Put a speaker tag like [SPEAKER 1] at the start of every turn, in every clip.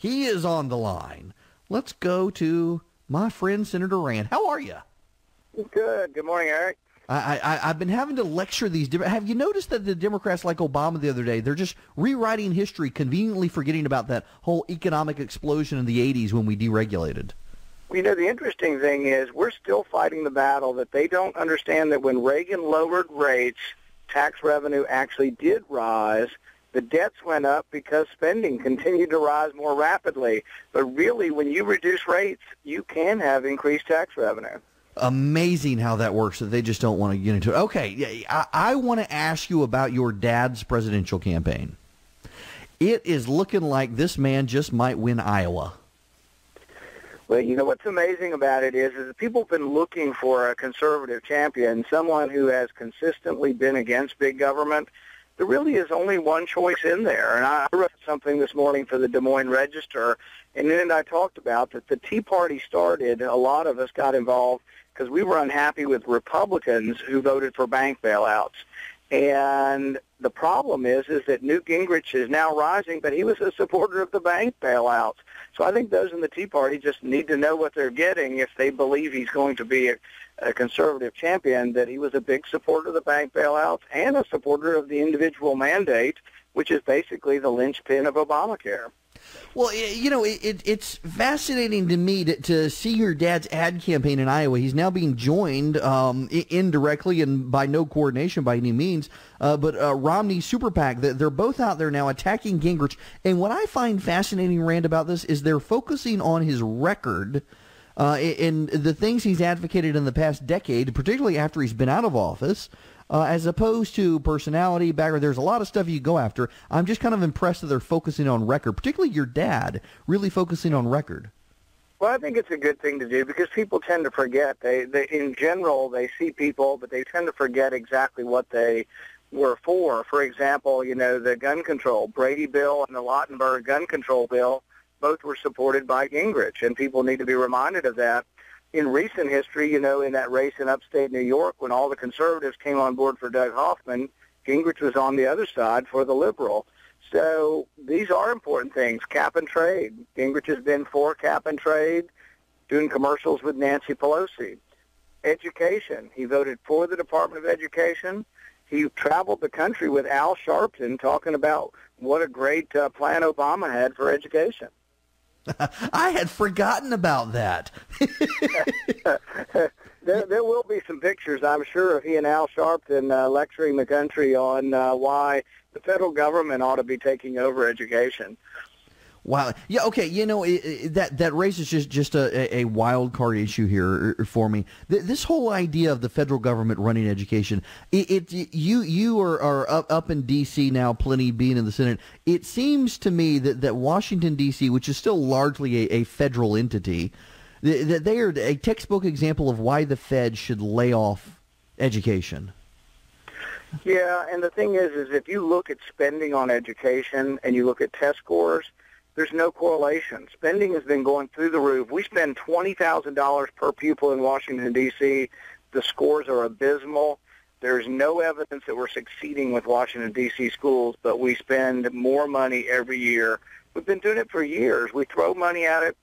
[SPEAKER 1] He is on the line. Let's go to my friend Senator Rand. How are you?
[SPEAKER 2] Good. Good morning, Eric.
[SPEAKER 1] I've been having to lecture these. Have you noticed that the Democrats, like Obama the other day, they're just rewriting history, conveniently forgetting about that whole economic explosion in the 80s when we deregulated?
[SPEAKER 2] Well, you know, the interesting thing is we're still fighting the battle that they don't understand that when Reagan lowered rates, tax revenue actually did rise. The debts went up because spending continued to rise more rapidly. But really, when you reduce rates, you can have increased tax revenue.
[SPEAKER 1] Amazing how that works, that they just don't want to get into it. Okay, I want to ask you about your dad's presidential campaign. It is looking like this man just might win Iowa.
[SPEAKER 2] Well, you know what's amazing about it is that people have been looking for a conservative champion, someone who has consistently been against big government. There really is only one choice in there. And I wrote something this morning for the Des Moines Register, and then I talked about that the Tea Party started, a lot of us got involved because we were unhappy with Republicans who voted for bank bailouts. And the problem is that Newt Gingrich is now rising, but he was a supporter of the bank bailouts. So I think those in the Tea Party just need to know what they're getting if they believe he's going to be a conservative champion, that he was a big supporter of the bank bailouts and a supporter of the individual mandate, which is basically the linchpin of Obamacare.
[SPEAKER 1] Well, you know, it's fascinating to me to see your dad's ad campaign in Iowa. He's now being joined indirectly and by no coordination by any means, but Romney Super PAC. They're both out there now attacking Gingrich. And what I find fascinating, Rand, about this is they're focusing on his record and the things he's advocated in the past decade, particularly after he's been out of office. As opposed to personality, background. There's a lot of stuff you go after. I'm just kind of impressed that they're focusing on record, particularly your dad, really focusing on record.
[SPEAKER 2] Well, I think it's a good thing to do because people tend to forget. They in general, they see people, but they tend to forget exactly what they were for. For example, you know, the gun control, Brady bill and the Lautenberg gun control bill, both were supported by Gingrich, and people need to be reminded of that. In recent history, you know, in that race in upstate New York, when all the conservatives came on board for Doug Hoffman, Gingrich was on the other side for the liberal. So these are important things. Cap and trade. Gingrich has been for cap and trade, doing commercials with Nancy Pelosi. Education. He voted for the Department of Education. He traveled the country with Al Sharpton talking about what a great plan Obama had for education.
[SPEAKER 1] I had forgotten about that.
[SPEAKER 2] There will be some pictures, I'm sure, of he and Al Sharpton lecturing the country on why the federal government ought to be taking over education.
[SPEAKER 1] Wow. Yeah, okay, you know, that raises just a wild card issue here for me. This whole idea of the federal government running education, you are up in D.C. now, plenty being in the Senate. It seems to me that Washington, D.C., which is still largely a federal entity, that they are a textbook example of why the Fed should lay off education.
[SPEAKER 2] Yeah, and the thing is if you look at spending on education and you look at test scores, there's no correlation. Spending has been going through the roof. We spend $20,000 per pupil in Washington, D.C. The scores are abysmal. There's no evidence that we're succeeding with Washington, D.C. schools, but we spend more money every year. We've been doing it for years. We throw money at it.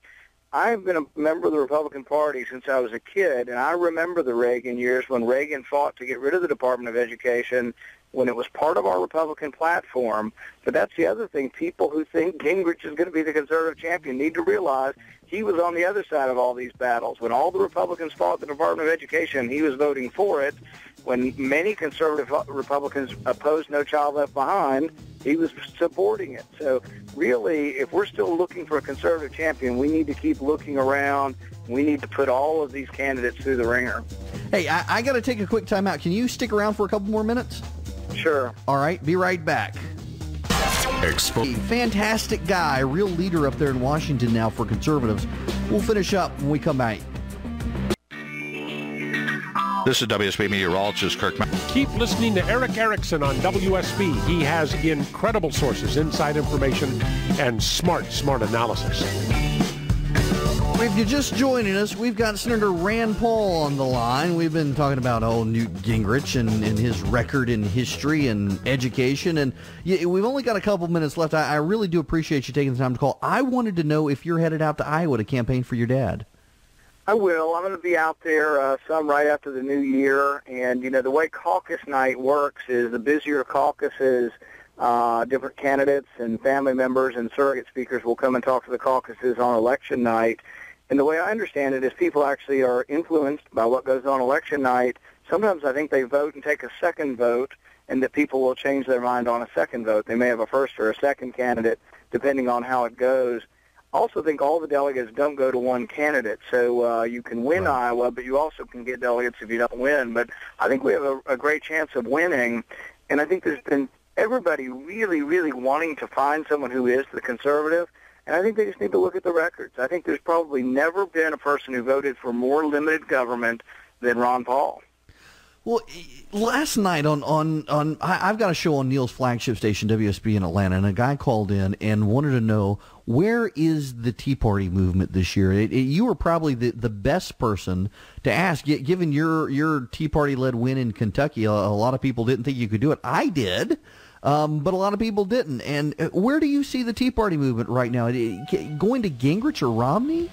[SPEAKER 2] I've been a member of the Republican Party since I was a kid, and I remember the Reagan years when Reagan fought to get rid of the Department of Education when it was part of our Republican platform. But that's the other thing. People who think Gingrich is going to be the conservative champion need to realize he was on the other side of all these battles. When all the Republicans fought the Department of Education, he was voting for it. When many conservative Republicans opposed No Child Left Behind, he was supporting it. So really, if we're still looking for a conservative champion, we need to keep looking around. We need to put all of these candidates through the ringer.
[SPEAKER 1] Hey, I got to take a quick time out. Can you stick around for a couple more minutes?
[SPEAKER 2] Sure.
[SPEAKER 1] All right, be right back. Fantastic guy, real leader up there in Washington now for conservatives. We'll finish up when we come back.
[SPEAKER 3] This is WSB meteorologist Kirk.
[SPEAKER 4] Keep listening to Eric Erickson on WSB. He has incredible sources, inside information, and smart analysis.
[SPEAKER 1] If you're just joining us, we've got Senator Rand Paul on the line. We've been talking about Newt Gingrich and his record in history and education. And we've only got a couple minutes left. I really do appreciate you taking the time to call. I wanted to know if you're headed out to Iowa to campaign for your dad.
[SPEAKER 2] I will. I'm going to be out there some right after the new year. And, you know, the way caucus night works is the busier caucuses, different candidates and family members and surrogate speakers will come and talk to the caucuses on election night. And the way I understand it is people actually are influenced by what goes on election night. Sometimes I think they vote and take a second vote, and that people will change their mind on a second vote. They may have a first or a second candidate, depending on how it goes. I also think all the delegates don't go to one candidate. So you can win Iowa, but you also can get delegates if you don't win. But I think we have a great chance of winning. And I think there's been everybody really, really wanting to find someone who is the conservative. And I think they just need to look at the records. I think there's probably never been a person who voted for more limited government than Ron Paul.
[SPEAKER 1] Well, last night I've got a show on Neal's flagship station, WSB in Atlanta, and a guy called in and wanted to know, where is the Tea Party movement this year? You were probably the best person to ask, given your Tea Party-led win in Kentucky. A lot of people didn't think you could do it. I did. But a lot of people didn't. And where do you see the Tea Party movement right now? Going to Gingrich or Romney?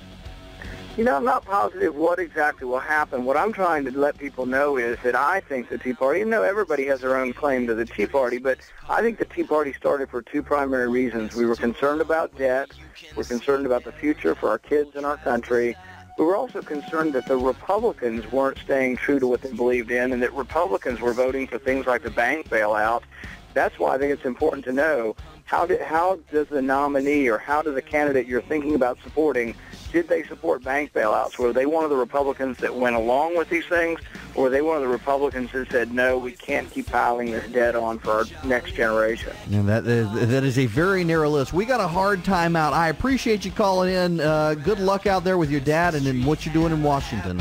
[SPEAKER 2] You know, I'm not positive what exactly will happen. What I'm trying to let people know is that I think the Tea Party, even though everybody has their own claim to the Tea Party, but I think the Tea Party started for two primary reasons. We were concerned about debt. We're concerned about the future for our kids and our country. We were also concerned that the Republicans weren't staying true to what they believed in, and that Republicans were voting for things like the bank bailout. That's why I think it's important to know how does the nominee or how does the candidate you're thinking about supporting, did they support bank bailouts? Were they one of the Republicans that went along with these things, or were they one of the Republicans that said, no, we can't keep piling this debt on for our next generation?
[SPEAKER 1] And that is a very narrow list. We got a hard time out. I appreciate you calling in. Good luck out there with your dad and in what you're doing in Washington.